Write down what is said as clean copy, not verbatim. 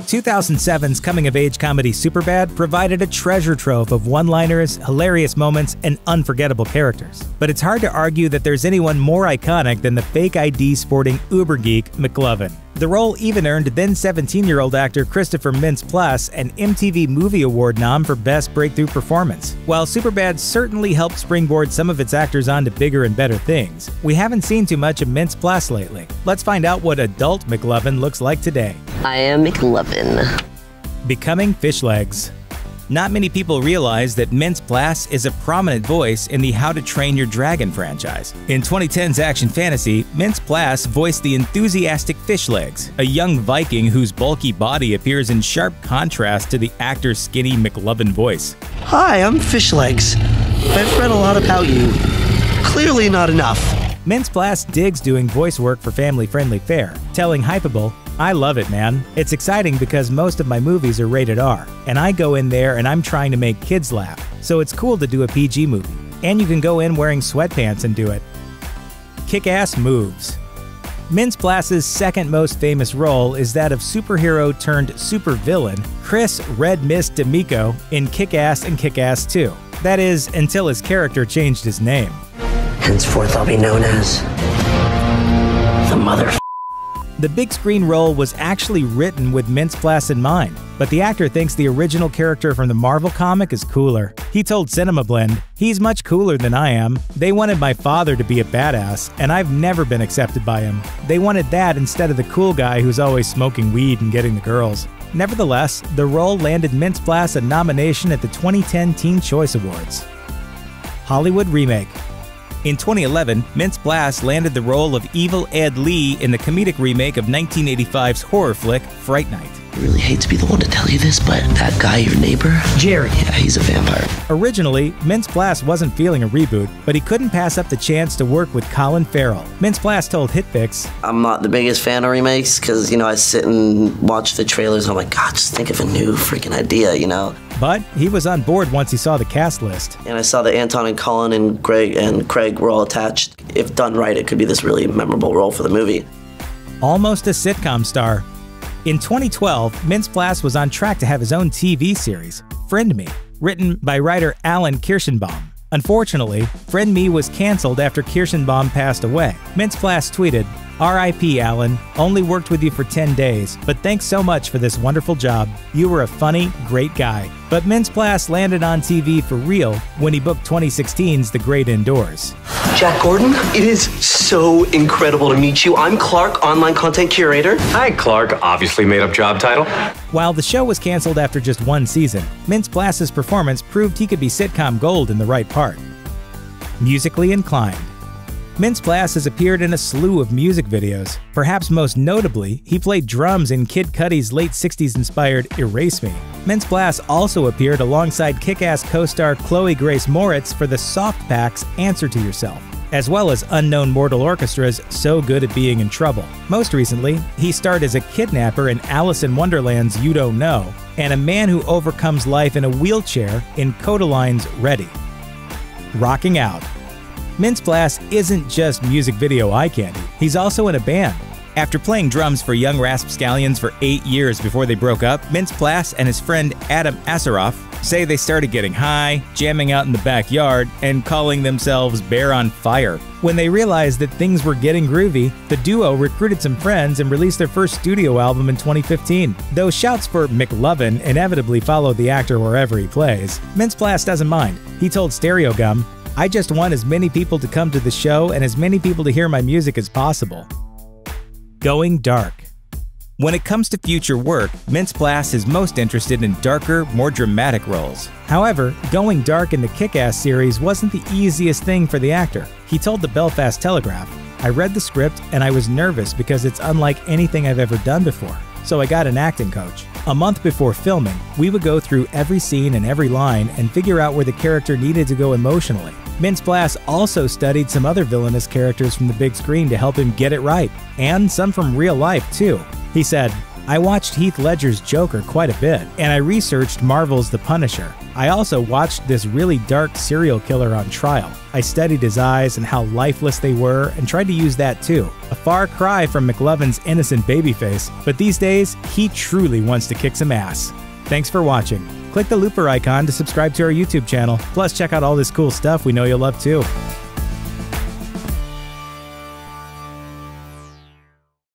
2007's coming-of-age comedy Superbad provided a treasure trove of one-liners, hilarious moments, and unforgettable characters. But it's hard to argue that there's anyone more iconic than the fake ID sporting uber geek McLovin. The role even earned then 17-year-old actor Christopher Mintz-Plasse an MTV Movie Award nom for Best Breakthrough Performance. While Superbad certainly helped springboard some of its actors onto bigger and better things, we haven't seen too much of Mintz-Plasse lately. Let's find out what adult McLovin looks like today. I am McLovin. Becoming Fishlegs. Not many people realize that Mintz-Plasse is a prominent voice in the How to Train Your Dragon franchise. In 2010's action fantasy, Mintz-Plasse voiced the enthusiastic Fishlegs, a young Viking whose bulky body appears in sharp contrast to the actor's skinny McLovin voice. Hi, I'm Fishlegs. I've read a lot about you. Clearly not enough. Mintz-Plasse digs doing voice work for family-friendly fare, telling Hypable, "I love it, man. It's exciting because most of my movies are rated R, and I go in there and I'm trying to make kids laugh, so it's cool to do a PG movie. And you can go in wearing sweatpants and do it." Kick-ass moves. Mintz-Plasse's second most famous role is that of superhero turned supervillain Chris Red Mist D'Amico in Kick-Ass and Kick-Ass 2. That is, until his character changed his name. Henceforth I'll be known as the mother. The big screen role was actually written with Mintz-Plasse in mind, but the actor thinks the original character from the Marvel comic is cooler. He told Cinema Blend, "He's much cooler than I am. They wanted my father to be a badass, and I've never been accepted by him. They wanted that instead of the cool guy who's always smoking weed and getting the girls." Nevertheless, the role landed Mintz-Plasse a nomination at the 2010 Teen Choice Awards. Hollywood remake. In 2011, Mintz-Plasse landed the role of Evil Ed Lee in the comedic remake of 1985's horror flick Fright Night. I really hate to be the one to tell you this, but that guy, your neighbor, Jerry, yeah, he's a vampire. Originally, Mintz-Plasse wasn't feeling a reboot, but he couldn't pass up the chance to work with Colin Farrell. Mintz-Plasse told HitFix, "I'm not the biggest fan of remakes because, I sit and watch the trailers and I'm like, God, just think of a new freaking idea, But he was on board once he saw the cast list. And I saw that Anton and Colin and Craig were all attached. If done right, it could be this really memorable role for the movie. Almost a sitcom star. In 2012, Mintz-Plasse was on track to have his own TV series, Friend Me, written by writer Alan Kirshenbaum. Unfortunately, Friend Me was canceled after Kirshenbaum passed away. Mintz-Plasse tweeted, "R.I.P. Alan, only worked with you for 10 days, but thanks so much for this wonderful job. You were a funny, great guy." But Mintz-Plasse landed on TV for real when he booked 2016's The Great Indoors. Jack Gordon, it is so incredible to meet you. I'm Clark, online content curator. Hi, Clark. Obviously made up job title. While the show was canceled after just one season, Mintz-Plasse's performance proved he could be sitcom gold in the right part. Musically inclined. Mintz-Plasse has appeared in a slew of music videos. Perhaps most notably, he played drums in Kid Cudi's late 60s-inspired Erase Me. Mintz-Plasse also appeared alongside Kick-Ass co-star Chloe Grace Moritz for the Soft Pack's Answer to Yourself, as well as Unknown Mortal Orchestra's So Good at Being in Trouble. Most recently, he starred as a kidnapper in Alice in Wonderland's You Don't Know, and a man who overcomes life in a wheelchair in Codaline's Ready. Rocking out. Mintz-Plasse isn't just music video eye candy, he's also in a band. After playing drums for Young Rapscallions for 8 years before they broke up, Mintz-Plasse and his friend Adam Asaroff say they started getting high, jamming out in the backyard, and calling themselves Bear on Fire. When they realized that things were getting groovy, the duo recruited some friends and released their first studio album in 2015. Though shouts for McLovin inevitably follow the actor wherever he plays, Mintz-Plasse doesn't mind. He told Stereogum, "I just want as many people to come to the show and as many people to hear my music as possible." Going dark. When it comes to future work, Mintz-Plasse is most interested in darker, more dramatic roles. However, going dark in the Kick-Ass series wasn't the easiest thing for the actor. He told the Belfast Telegraph, "I read the script and I was nervous because it's unlike anything I've ever done before. So I got an acting coach. A month before filming, we would go through every scene and every line and figure out where the character needed to go emotionally." Mintz-Plasse also studied some other villainous characters from the big screen to help him get it right, and some from real life too. He said, I watched Heath Ledger's Joker quite a bit, and I researched Marvel's The Punisher. I also watched this really dark serial killer on trial. I studied his eyes and how lifeless they were and tried to use that too. A far cry from McLovin's innocent babyface, but these days, he truly wants to kick some ass. Thanks for watching. Click the looper icon to subscribe to our YouTube channel. Plus, check out all this cool stuff we know you'll love too.